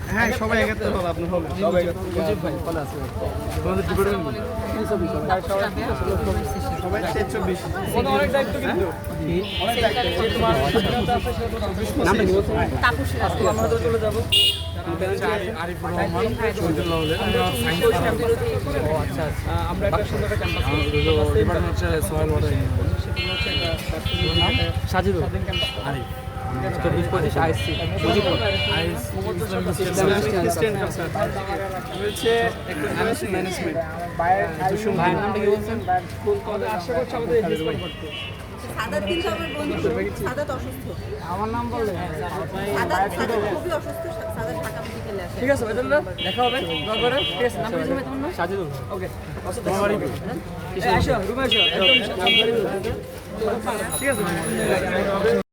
হ্যাঁ সবাই 71 হল আপনার হবে সবাই 71 ভাই ভালো আছে তোমাদের ডিপার্টমেন্ট সবাই 24 অনেক দায়িত্ব কিন্তু অনেক দায়িত্ব তোমার নামটা কি বলছো তাপস আজকে আমরা তো চলে যাব আরিফুর রহমান শহীদুল্লাহ হলেন আচ্ছা আমরা একটা সুন্দর ক্যাম্পাস ডিপার্টমেন্ট হচ্ছে সোহেল ওয়াটার সাজিদুল আরিফ 24-25 আইসি ম্যানেজমেন্ট ভাইয়ের নামটা কি বলছেন? আশা করছি আমাদের সাদাত কিন্তু আমার বন্ধু সাদাত অসুস্থ আমার নাম বললে সাদাত খুবই অসুস্থ সাদাত ঢাকা মেডিকেলে আছে ঠিক আছে ভাইদুল্লাহ দেখা হবে দোয়া করে ঠিক আছে নাম কি তোমার নাম সাজিদুল ওকে আসসালামু আলাইকুম আসো রুমে আসো একদম ঠিক আছে